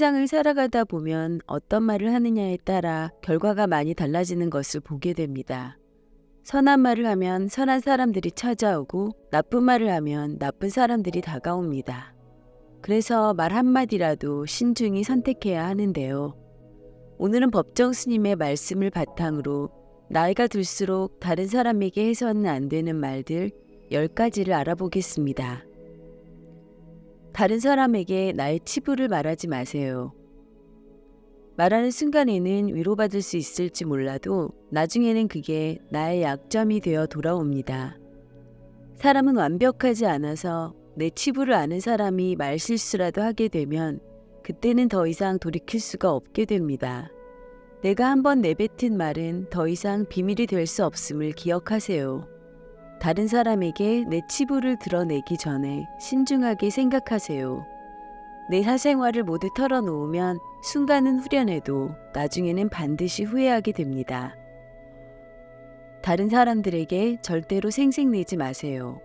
세상을 살아가다 보면 어떤 말을 하느냐에 따라 결과가 많이 달라지는 것을 보게 됩니다. 선한 말을 하면 선한 사람들이 찾아오고 나쁜 말을 하면 나쁜 사람들이 다가옵니다. 그래서 말 한마디라도 신중히 선택해야 하는데요. 오늘은 법정 스님의 말씀을 바탕으로 나이가 들수록 다른 사람에게 해서는 안 되는 말들 10가지를 알아보겠습니다. 다른 사람에게 나의 치부를 말하지 마세요. 말하는 순간에는 위로받을 수 있을지 몰라도 나중에는 그게 나의 약점이 되어 돌아옵니다. 사람은 완벽하지 않아서 내 치부를 아는 사람이 말실수라도 하게 되면 그때는 더 이상 돌이킬 수가 없게 됩니다. 내가 한번 내뱉은 말은 더 이상 비밀이 될 수 없음을 기억하세요. 다른 사람에게 내 치부를 드러내기 전에 신중하게 생각하세요. 내 사생활을 모두 털어놓으면 순간은 후련해도 나중에는 반드시 후회하게 됩니다. 다른 사람들에게 절대로 생색내지 마세요.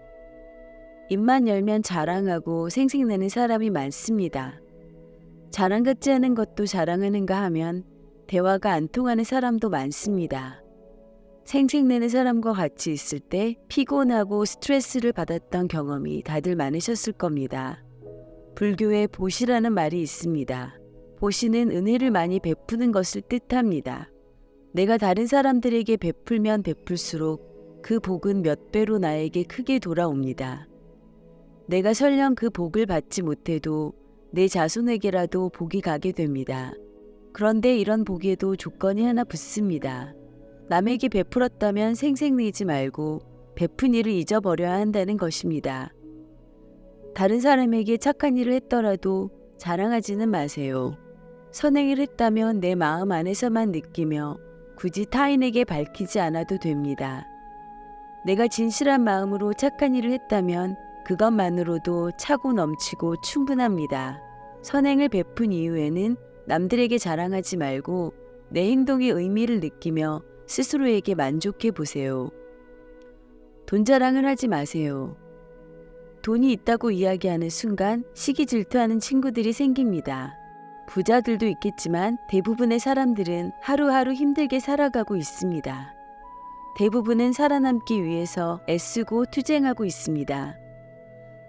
입만 열면 자랑하고 생색내는 사람이 많습니다. 자랑 같지 않은 것도 자랑하는가 하면 대화가 안 통하는 사람도 많습니다. 생색내는 사람과 같이 있을 때 피곤하고 스트레스를 받았던 경험이 다들 많으셨을 겁니다. 불교에 보시라는 말이 있습니다. 보시는 은혜를 많이 베푸는 것을 뜻합니다. 내가 다른 사람들에게 베풀면 베풀수록 그 복은 몇 배로 나에게 크게 돌아옵니다. 내가 설령 그 복을 받지 못해도 내 자손에게라도 복이 가게 됩니다. 그런데 이런 복에도 조건이 하나 붙습니다. 남에게 베풀었다면 생색내지 말고 베푼 일을 잊어버려야 한다는 것입니다. 다른 사람에게 착한 일을 했더라도 자랑하지는 마세요. 선행을 했다면 내 마음 안에서만 느끼며 굳이 타인에게 밝히지 않아도 됩니다. 내가 진실한 마음으로 착한 일을 했다면 그것만으로도 차고 넘치고 충분합니다. 선행을 베푼 이후에는 남들에게 자랑하지 말고 내 행동의 의미를 느끼며 스스로에게 만족해 보세요. 돈 자랑을 하지 마세요. 돈이 있다고 이야기하는 순간 시기 질투하는 친구들이 생깁니다. 부자들도 있겠지만 대부분의 사람들은 하루하루 힘들게 살아가고 있습니다. 대부분은 살아남기 위해서 애쓰고 투쟁하고 있습니다.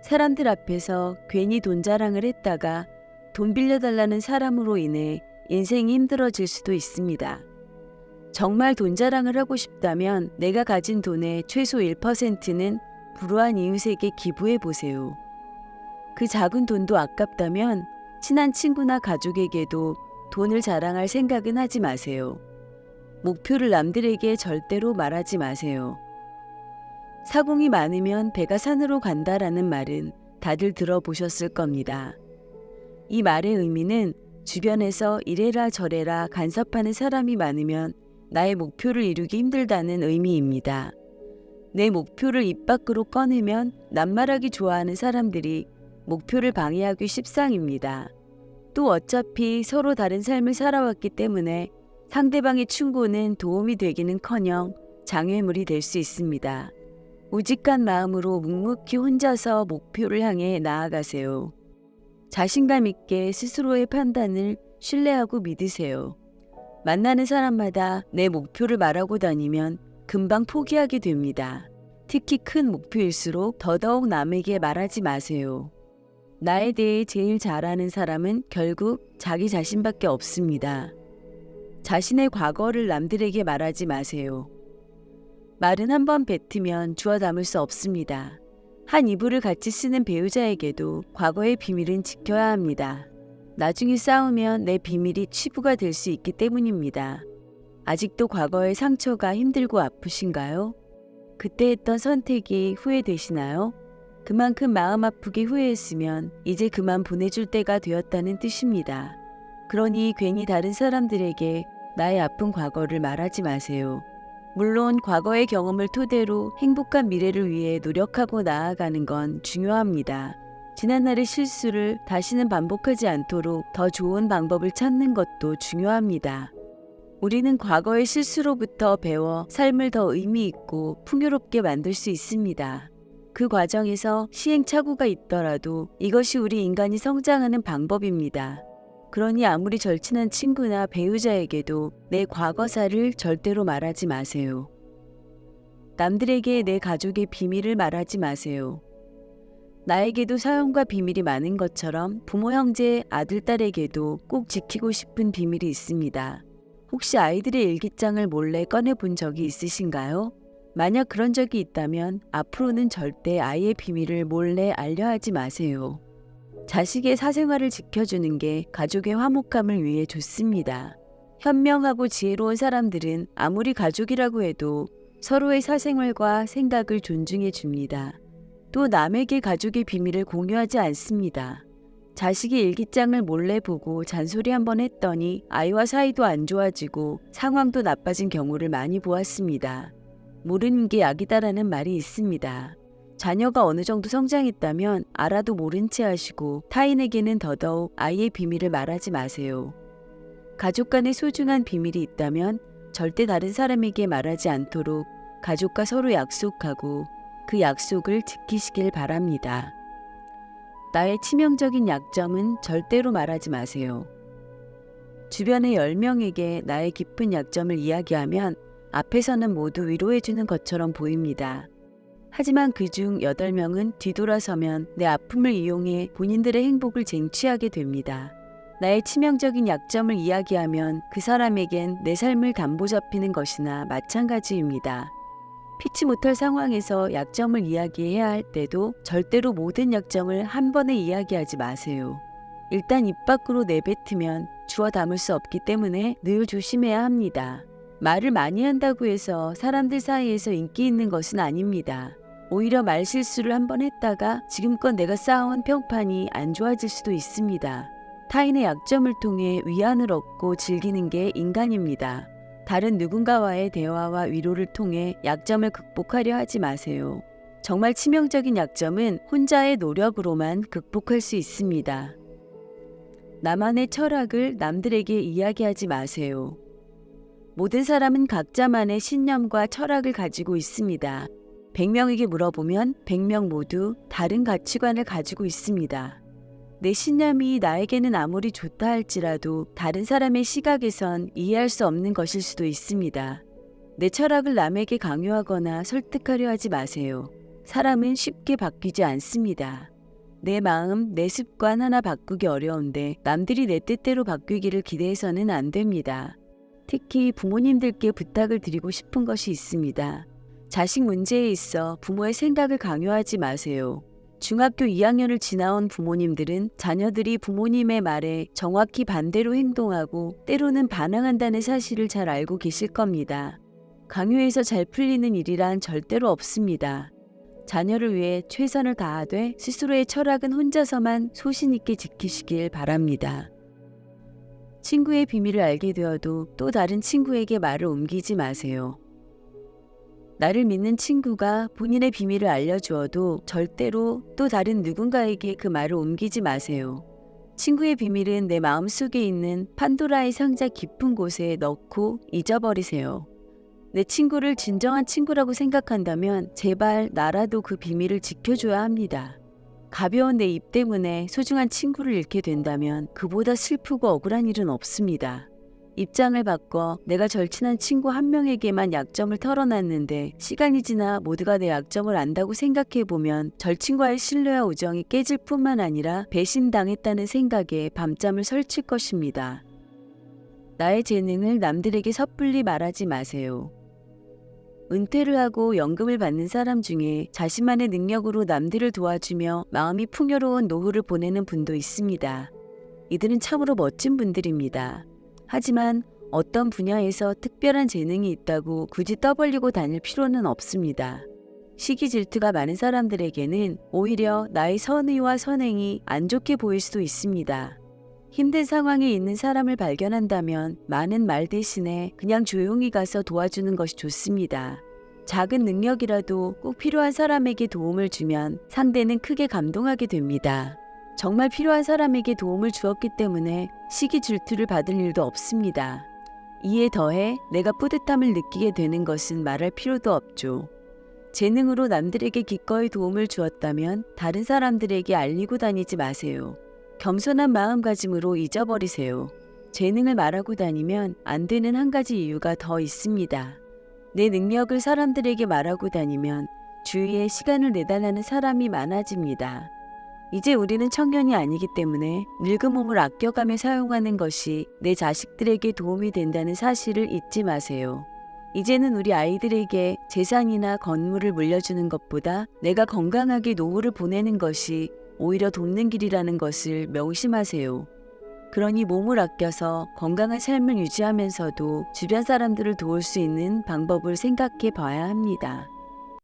사람들 앞에서 괜히 돈 자랑을 했다가 돈 빌려달라는 사람으로 인해 인생이 힘들어질 수도 있습니다. 정말 돈 자랑을 하고 싶다면 내가 가진 돈의 최소 1%는 불우한 이웃에게 기부해 보세요. 그 작은 돈도 아깝다면 친한 친구나 가족에게도 돈을 자랑할 생각은 하지 마세요. 목표를 남들에게 절대로 말하지 마세요. 사공이 많으면 배가 산으로 간다라는 말은 다들 들어보셨을 겁니다. 이 말의 의미는 주변에서 이래라 저래라 간섭하는 사람이 많으면 나의 목표를 이루기 힘들다는 의미입니다. 내 목표를 입 밖으로 꺼내면 낱말하기 좋아하는 사람들이 목표를 방해하기 십상입니다. 또 어차피 서로 다른 삶을 살아왔기 때문에 상대방의 충고는 도움이 되기는커녕 장애물이 될 수 있습니다. 우직한 마음으로 묵묵히 혼자서 목표를 향해 나아가세요. 자신감 있게 스스로의 판단을 신뢰하고 믿으세요. 만나는 사람마다 내 목표를 말하고 다니면 금방 포기하게 됩니다. 특히 큰 목표일수록 더더욱 남에게 말하지 마세요. 나에 대해 제일 잘 아는 사람은 결국 자기 자신밖에 없습니다. 자신의 과거를 남들에게 말하지 마세요. 말은 한번 뱉으면 주워 담을 수 없습니다. 한 이불을 같이 쓰는 배우자에게도 과거의 비밀은 지켜야 합니다. 나중에 싸우면 내 비밀이 치부가 될 수 있기 때문입니다. 아직도 과거의 상처가 힘들고 아프신가요? 그때 했던 선택이 후회되시나요? 그만큼 마음 아프게 후회했으면 이제 그만 보내줄 때가 되었다는 뜻입니다. 그러니 괜히 다른 사람들에게 나의 아픈 과거를 말하지 마세요. 물론 과거의 경험을 토대로 행복한 미래를 위해 노력하고 나아가는 건 중요합니다. 지난날의 실수를 다시는 반복하지 않도록 더 좋은 방법을 찾는 것도 중요합니다. 우리는 과거의 실수로부터 배워 삶을 더 의미 있고 풍요롭게 만들 수 있습니다. 그 과정에서 시행착오가 있더라도 이것이 우리 인간이 성장하는 방법입니다. 그러니 아무리 절친한 친구나 배우자에게도 내 과거사를 절대로 말하지 마세요. 남들에게 내 가족의 비밀을 말하지 마세요. 나에게도 사연과 비밀이 많은 것처럼 부모, 형제, 아들, 딸에게도 꼭 지키고 싶은 비밀이 있습니다. 혹시 아이들의 일기장을 몰래 꺼내본 적이 있으신가요? 만약 그런 적이 있다면 앞으로는 절대 아이의 비밀을 몰래 알려하지 마세요. 자식의 사생활을 지켜주는 게 가족의 화목함을 위해 좋습니다. 현명하고 지혜로운 사람들은 아무리 가족이라고 해도 서로의 사생활과 생각을 존중해 줍니다. 또 남에게 가족의 비밀을 공유하지 않습니다. 자식이 일기장을 몰래 보고 잔소리 한번 했더니 아이와 사이도 안 좋아지고 상황도 나빠진 경우를 많이 보았습니다. 모르는 게 약이다라는 말이 있습니다. 자녀가 어느 정도 성장했다면 알아도 모른 채 하시고 타인에게는 더더욱 아이의 비밀을 말하지 마세요. 가족 간의 소중한 비밀이 있다면 절대 다른 사람에게 말하지 않도록 가족과 서로 약속하고 그 약속을 지키시길 바랍니다. 나의 치명적인 약점은 절대로 말하지 마세요. 주변의 10명에게 나의 깊은 약점을 이야기하면 앞에서는 모두 위로해주는 것처럼 보입니다. 하지만 그중 8명은 뒤돌아서면 내 아픔을 이용해 본인들의 행복을 쟁취하게 됩니다. 나의 치명적인 약점을 이야기하면 그 사람에겐 내 삶을 담보 잡히는 것이나 마찬가지입니다. 피치 못할 상황에서 약점을 이야기해야 할 때도 절대로 모든 약점을 한 번에 이야기하지 마세요. 일단 입 밖으로 내뱉으면 주워 담을 수 없기 때문에 늘 조심해야 합니다. 말을 많이 한다고 해서 사람들 사이에서 인기 있는 것은 아닙니다. 오히려 말실수를 한번 했다가 지금껏 내가 쌓아온 평판이 안 좋아질 수도 있습니다. 타인의 약점을 통해 위안을 얻고 즐기는 게 인간입니다. 다른 누군가와의 대화와 위로를 통해 약점을 극복하려 하지 마세요. 정말 치명적인 약점은 혼자의 노력으로만 극복할 수 있습니다. 나만의 철학을 남들에게 이야기하지 마세요. 모든 사람은 각자만의 신념과 철학을 가지고 있습니다. 100명에게 물어보면 100명 모두 다른 가치관을 가지고 있습니다. 내 신념이 나에게는 아무리 좋다 할지라도 다른 사람의 시각에선 이해할 수 없는 것일 수도 있습니다. 내 철학을 남에게 강요하거나 설득하려 하지 마세요. 사람은 쉽게 바뀌지 않습니다. 내 마음, 내 습관 하나 바꾸기 어려운데 남들이 내 뜻대로 바뀌기를 기대해서는 안 됩니다. 특히 부모님들께 부탁을 드리고 싶은 것이 있습니다. 자식 문제에 있어 부모의 생각을 강요하지 마세요. 중학교 2학년을 지나온 부모님들은 자녀들이 부모님의 말에 정확히 반대로 행동하고 때로는 반항한다는 사실을 잘 알고 계실 겁니다. 강요해서 잘 풀리는 일이란 절대로 없습니다. 자녀를 위해 최선을 다하되 스스로의 철학은 혼자서만 소신 있게 지키시길 바랍니다. 친구의 비밀을 알게 되어도 또 다른 친구에게 말을 옮기지 마세요. 나를 믿는 친구가 본인의 비밀을 알려주어도 절대로 또 다른 누군가에게 그 말을 옮기지 마세요. 친구의 비밀은 내 마음속에 있는 판도라의 상자 깊은 곳에 넣고 잊어버리세요. 내 친구를 진정한 친구라고 생각한다면 제발 나라도 그 비밀을 지켜줘야 합니다. 가벼운 내 입 때문에 소중한 친구를 잃게 된다면 그보다 슬프고 억울한 일은 없습니다. 입장을 바꿔 내가 절친한 친구 한 명에게만 약점을 털어놨는데 시간이 지나 모두가 내 약점을 안다고 생각해보면 절친과의 신뢰와 우정이 깨질 뿐만 아니라 배신당했다는 생각에 밤잠을 설칠 것입니다. 나의 재능을 남들에게 섣불리 말하지 마세요. 은퇴를 하고 연금을 받는 사람 중에 자신만의 능력으로 남들을 도와주며 마음이 풍요로운 노후를 보내는 분도 있습니다. 이들은 참으로 멋진 분들입니다. 하지만 어떤 분야에서 특별한 재능이 있다고 굳이 떠벌리고 다닐 필요는 없습니다. 시기 질투가 많은 사람들에게는 오히려 나의 선의와 선행이 안 좋게 보일 수도 있습니다. 힘든 상황에 있는 사람을 발견한다면 많은 말 대신에 그냥 조용히 가서 도와주는 것이 좋습니다. 작은 능력이라도 꼭 필요한 사람에게 도움을 주면 상대는 크게 감동하게 됩니다. 정말 필요한 사람에게 도움을 주었기 때문에 시기 질투를 받을 일도 없습니다. 이에 더해 내가 뿌듯함을 느끼게 되는 것은 말할 필요도 없죠. 재능으로 남들에게 기꺼이 도움을 주었다면 다른 사람들에게 알리고 다니지 마세요. 겸손한 마음가짐으로 잊어버리세요. 재능을 말하고 다니면 안 되는 한 가지 이유가 더 있습니다. 내 능력을 사람들에게 말하고 다니면 주위에 시간을 내달라는 사람이 많아집니다. 이제 우리는 청년이 아니기 때문에 늙은 몸을 아껴가며 사용하는 것이 내 자식들에게 도움이 된다는 사실을 잊지 마세요. 이제는 우리 아이들에게 재산이나 건물을 물려주는 것보다 내가 건강하게 노후를 보내는 것이 오히려 돕는 길이라는 것을 명심하세요. 그러니 몸을 아껴서 건강한 삶을 유지하면서도 주변 사람들을 도울 수 있는 방법을 생각해 봐야 합니다.